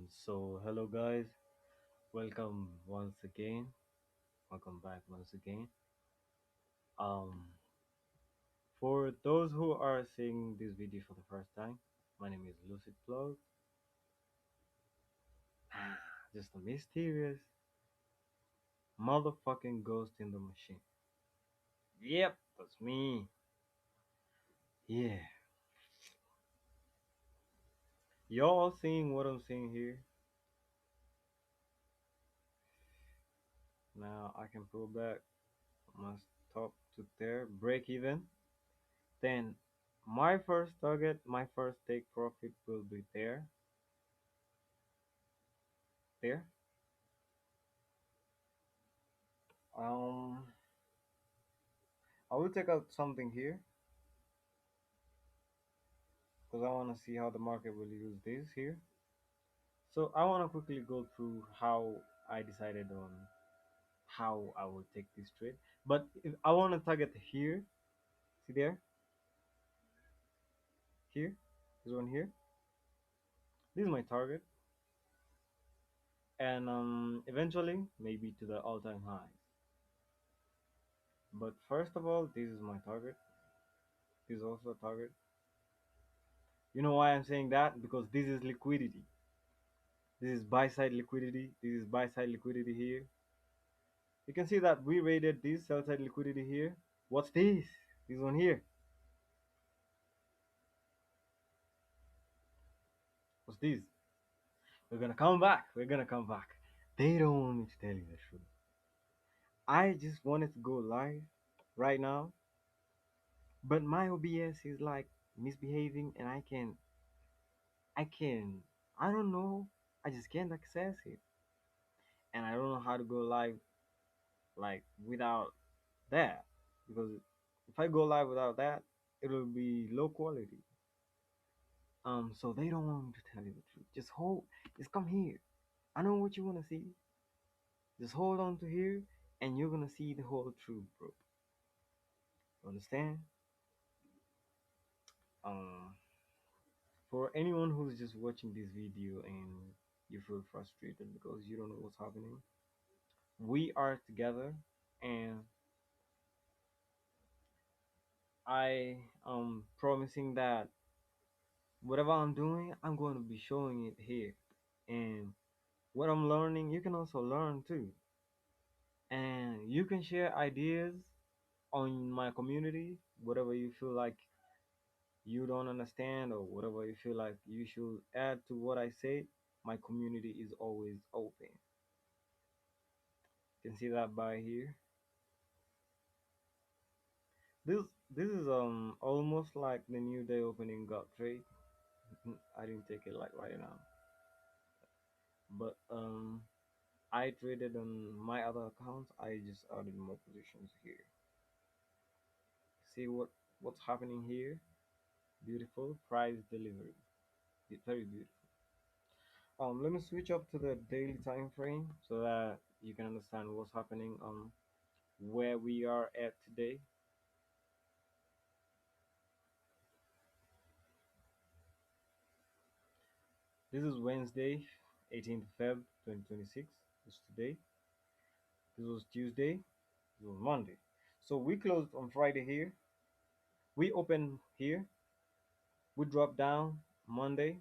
So hello guys, welcome once again. Welcome back once again. Um, for those who are seeing this video for the first time, my name is Lucid Plug. Just a mysterious motherfucking ghost in the machine. Yep, that's me. Yeah, y'all seeing what I'm seeing here? Now I can pull back my stop to there, break even. Then my first target, my first take profit will be there. Um, I will take out something here because I want to see how the market will use this here. So I want to quickly go through how I decided on how I will take this trade. But if I want to target here, see there, here, this one here. This is my target, and eventually maybe to the all-time highs. But first of all, this is my target. This is also a target. You know why I'm saying that? Because this is liquidity. This is buy side liquidity. This is buy side liquidity here. You can see that we rated this sell side liquidity here. What's this? This one here. What's this? We're gonna come back. We're gonna come back. They don't want me to tell you the truth. I just wanted to go live right now, but my OBS is like misbehaving, and I don't know. I just can't access it, and I don't know how to go live like without that because if I go live without that, it will be low quality. So they don't want me to tell you the truth. Just come here. I know what you wanna see. Just hold on to here, and you're gonna see the whole truth, bro. You understand? Um, for anyone who's just watching this video and you feel frustrated because you don't know what's happening, we are together, and I am promising that whatever I'm doing, I'm going to be showing it here, and what I'm learning, you can also learn too, and you can share ideas on my community, whatever you feel like you don't understand or whatever you feel like you should add to what I say. My community is always open. You can see that by here. This this is almost like the new day opening gut trade. I didn't take it like right now, but I traded on my other accounts. I just added more positions here. See what's happening here? Beautiful price delivery. Very beautiful. Let me switch up to the daily time frame so that you can understand what's happening where we are at today. This is Wednesday, 18th Feb 2026. This is today. This was Tuesday. This was Monday. So we closed on Friday here. We opened here. We dropped down Monday.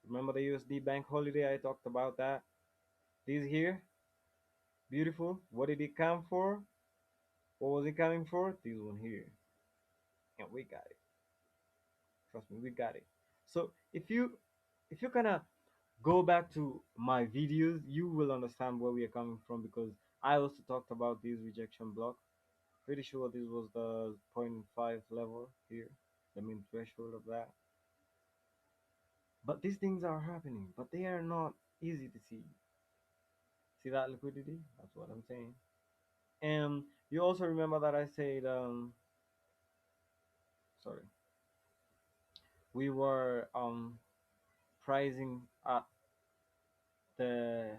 Remember the USD bank holiday? I talked about that. This here, beautiful. What did it come for? What was it coming for? This one here. And we got it. Trust me, we got it. So if you kind of go back to my videos, you will understand where we are coming from because I also talked about this rejection block. Pretty sure this was the zero point 0.5 level here, the main threshold of that. But these things are happening, but they are not easy to see. See that liquidity? That's what I'm saying. And you also remember that I said, sorry, we were pricing at the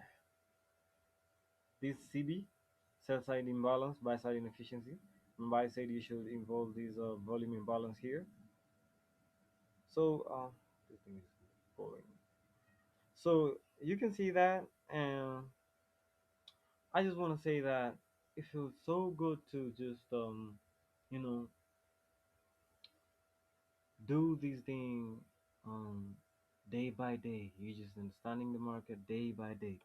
this CB, sell side imbalance, buy side inefficiency. Remember I said you should involve this volume imbalance here. So this thing is going. So you can see that, and I just want to say that it feels so good to just you know do these things um day by day. You just understanding the market day by day.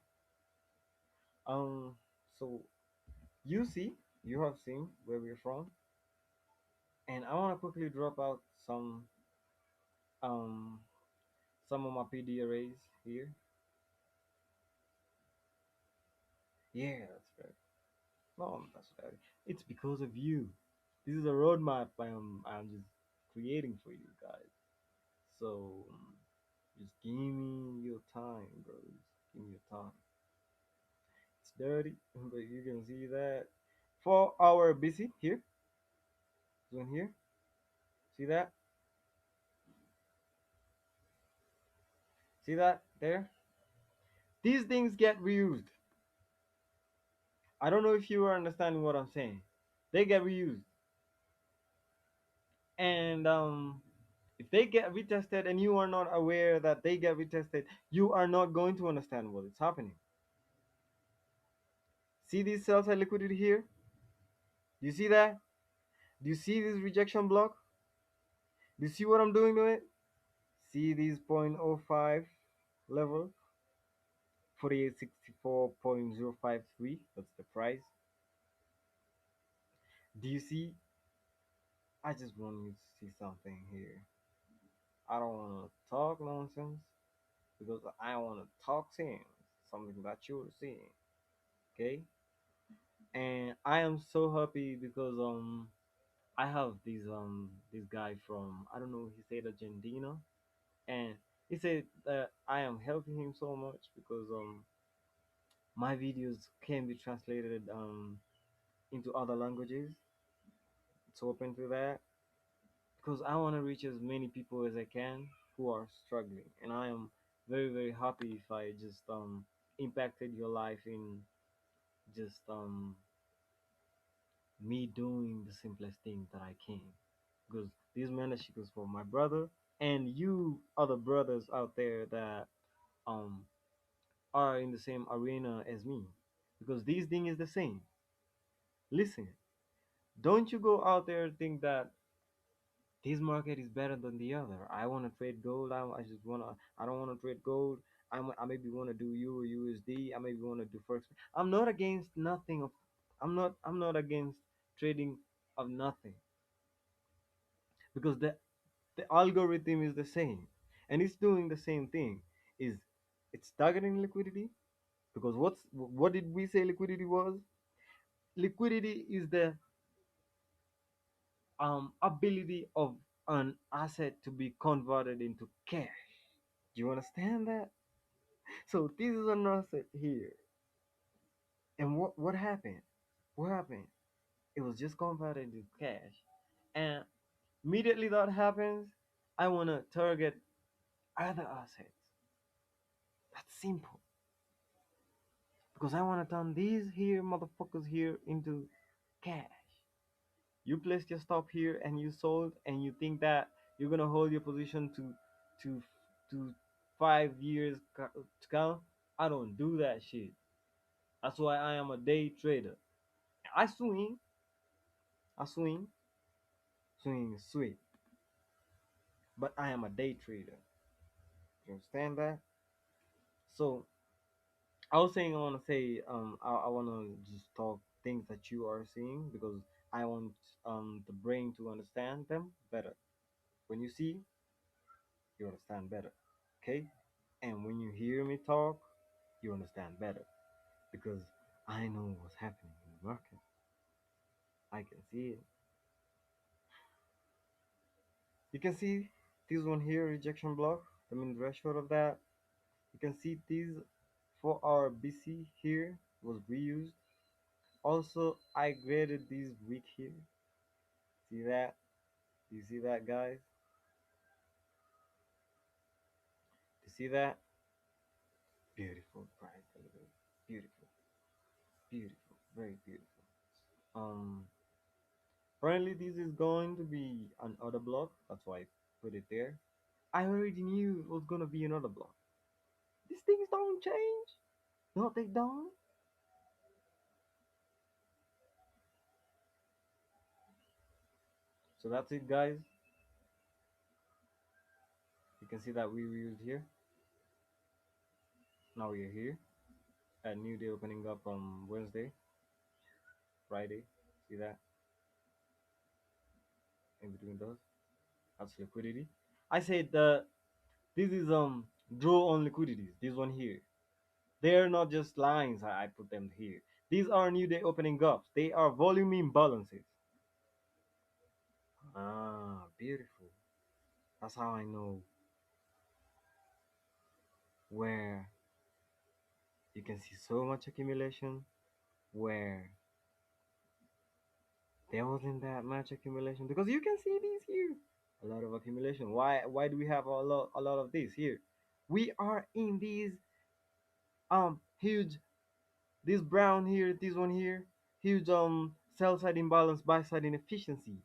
Um, so you see, you have seen where we're from, and I want to quickly drop out um some of my PD arrays here. Yeah, that's right. No, that's right. It's because of you. This is a roadmap I'm just creating for you guys. So just give me your time, bro. Just give me your time. It's dirty, but you can see that. For our busy here, zone here. See that? See that there? These things get reused. I don't know if you are understanding what I'm saying. They get reused, and if they get retested and you are not aware that they get retested, you are not going to understand what is happening. See these cells at liquidity here? Do you see that? Do you see this rejection block? Do you see what I'm doing to it? See these 0.05 level, 4864.053. That's the price. Do you see? I just want you to see something here. I don't want to talk nonsense because I want to talk sense, something that you're seeing. Okay? And I am so happy because I have this guy from, I don't know, he said Argentina, and he said that I am helping him so much because my videos can be translated into other languages. It's open to that because I want to reach as many people as I can who are struggling, and I am very happy if I just impacted your life in just me doing the simplest thing that I can. Because this mentorship is for my brother and you other brothers out there that um are in the same arena as me. Because this thing is the same. Listen, don't you go out there and think that this market is better than the other. I want to trade gold. I just wanna. I don't want to trade gold. I maybe want to do Euro USD. I maybe want to do forex. I'm not against nothing of. I'm not against trading of nothing because the algorithm is the same and it's doing the same thing. Is it's targeting liquidity because what did we say liquidity was? Liquidity is the ability of an asset to be converted into cash. Do you understand that? So this is an asset here. And what happened? What happened? It was just converted into cash. And immediately that happens, I want to target other assets. That's simple. Because I want to turn these here motherfuckers here into cash. You placed your stop here and you sold and you think that you're gonna hold your position to to 5 years to come. I don't do that shit. That's why I am a day trader. I swing, I swing, swing is sweet, but I am a day trader. You understand that? So I was saying I want to say I want to just talk things that you are seeing because I want the brain to understand them better. When you see, you understand better. Okay? And when you hear me talk, you understand better because I know what's happening in the market. I can see it. You can see this one here, rejection block, the mean threshold of that. You can see this for our BC here was reused. Also, I graded this week here. See that? Do you see that, guys? Do you see that? Beautiful price, delivery. Beautiful, beautiful, very beautiful. Um, Apparently this is going to be another block. That's why I put it there. I already knew it was gonna be another block. These things don't change. No, they don't. So that's it, guys. You can see that we used here. Now we are here. A new day opening up on Wednesday, Friday. See that in between those? That's liquidity. I said this is draw on liquidities. This one here. They're not just lines. I put them here. These are new day opening ups. They are volume imbalances. Ah, beautiful. That's how I know where you can see so much accumulation, where there wasn't that much accumulation, because you can see these here. A lot of accumulation. Why do we have a lot of this here? We are in these huge, this brown here, this one here, huge sell side imbalance, buy side inefficiency.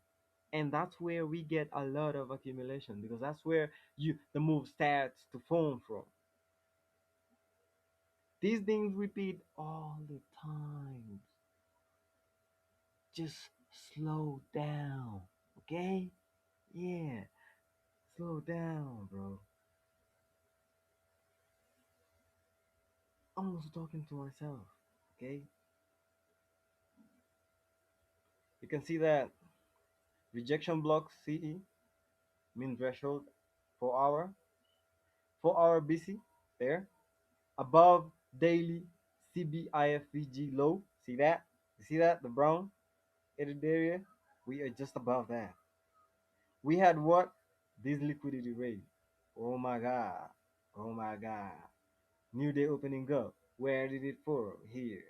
And that's where we get a lot of accumulation, because that's where you the move starts to form from. These things repeat all the time. Just slow down, okay? Yeah, slow down, bro. I'm also talking to myself, okay? You can see that rejection block CE, mean threshold, 4 hour, 4 hour BC, there, above daily CBIFVG low. See that? You see that? The brown headed area? We are just above that. We had what? This liquidity rate. Oh my god. Oh my god. New day opening up. Where did it fall? Here.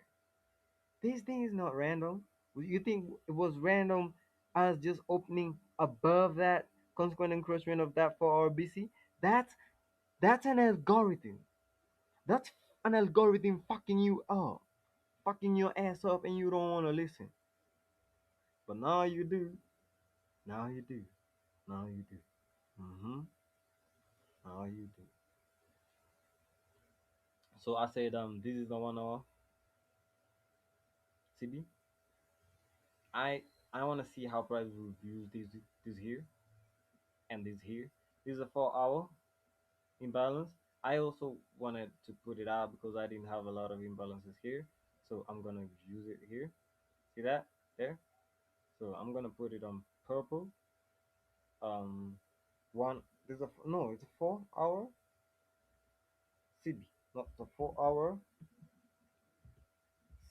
This thing is not random. You think it was random as just opening above that consequent encroachment of that 4 hour BC? That's that's an algorithm. That's an algorithm fucking you up, fucking your ass up, and you don't want to listen. But now you do. Now you do. Now you do. Mm-hmm. Now you do. So I said, this is the 1 hour CB. I want to see how price will use this here and this here. This is a 4 hour imbalance. I also wanted to put it out because I didn't have a lot of imbalances here, so I'm gonna use it here. See that there? So I'm gonna put it on purple. Um, one. There's a no. It's a 4 hour CB, not the 4 hour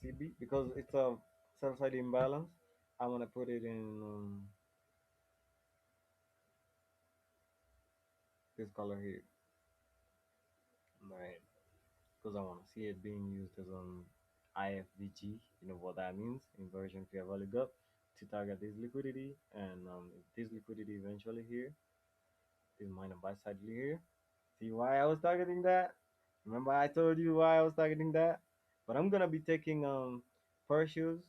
CB, because it's a sell side imbalance. I'm gonna put it in this color here, right? Because I want to see it being used as an IFVG. You know what that means? Inversion fair value gap to target this liquidity, and this liquidity eventually here is minor buy side here. See why I was targeting that? Remember I told you why I was targeting that? But I'm gonna be taking pursues,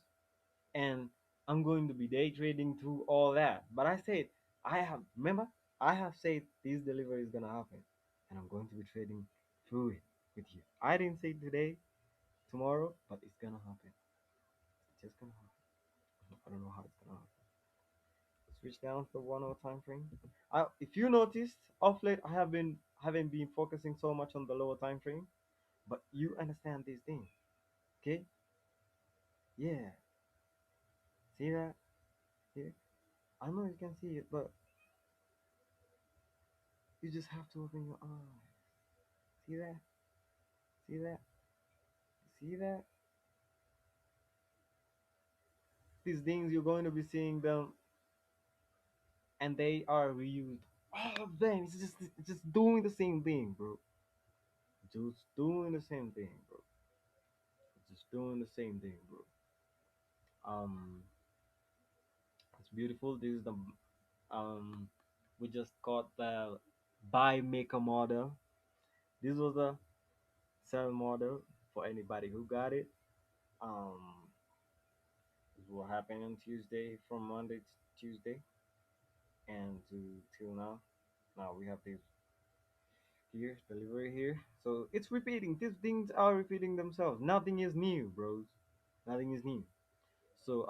and I'm going to be day trading through all that. But I said I have remember I have said this delivery is gonna happen, and I'm going to be trading through it with you. I didn't say today, tomorrow, but it's gonna happen. It's just gonna happen. I don't know how it's gonna happen. Switch down to the 1 hour time frame. If you noticed, off late I haven't been focusing so much on the lower time frame, but you understand this thing, okay? Yeah, see that here? I know you can see it, but you just have to open your eyes. See that? See that? See that? These things you're going to be seeing them, and they are reused. All of them. It's just doing the same thing, bro. Just doing the same thing, bro. Just doing the same thing, bro. It's beautiful. This is the um, we just got the buy maker model. This was a sell model for anybody who got it. Um, this will happen on Tuesday, from Monday to Tuesday, and to till now. Now we have this here, delivery here. So it's repeating. These things are repeating themselves. Nothing is new, bros. Nothing is new. So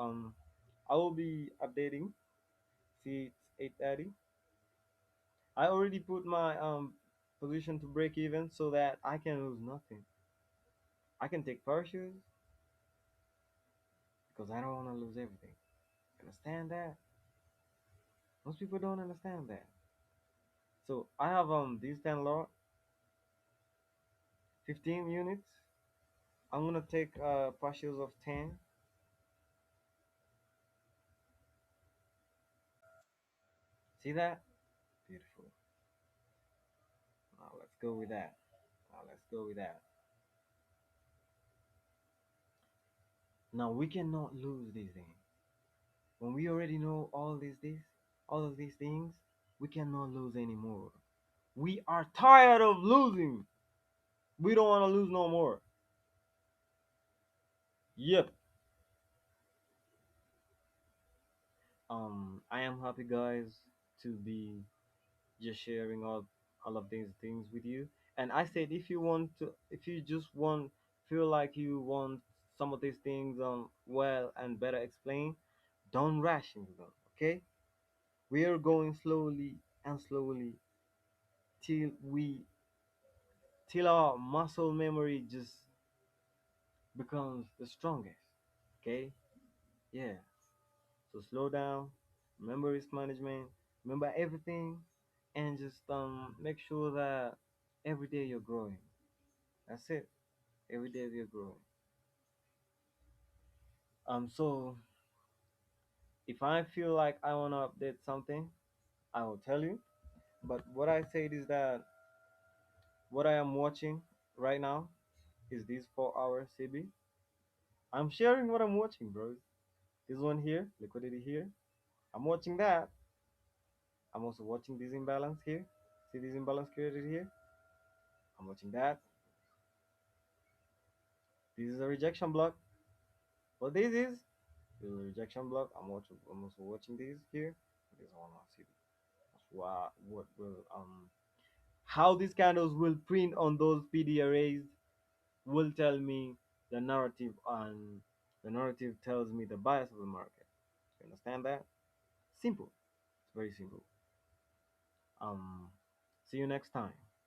I will be updating. See, it's 8:30. I already put my position to break even so that I can lose nothing. I can take partials because I don't want to lose everything. Understand that? Most people don't understand that. So I have these 10 lot, 15 units. I'm gonna take partials of 10. See that? Beautiful. Now let's go with that. Now let's go with that. Now we cannot lose these things. When we already know all of these things, we cannot lose anymore. We are tired of losing. We don't want to lose no more. Yep. I am happy, guys, to be just sharing all of these things with you. And I said, if you want to, if you just want, feel like you want some of these things well and better explained, don't rush into them. Okay, we are going slowly and slowly till we till our muscle memory just becomes the strongest. Okay, yeah. So slow down, remember risk management, remember everything, and just make sure that every day you're growing. That's it. Every day you're growing. So if I feel like I wanna update something, I will tell you. But what I said is that what I am watching right now is this 4 hour CB. I'm sharing what I'm watching, bros. This one here, liquidity here. I'm watching that. I'm also watching this imbalance here. See this imbalance created here? I'm watching that. This is a rejection block. What this is a rejection block. I'm also watching this here. This one on CB. That's what will how these candles will print on those PD arrays will tell me the narrative, and the narrative tells me the bias of the market. You understand that? Simple. It's very simple. Um, See you next time.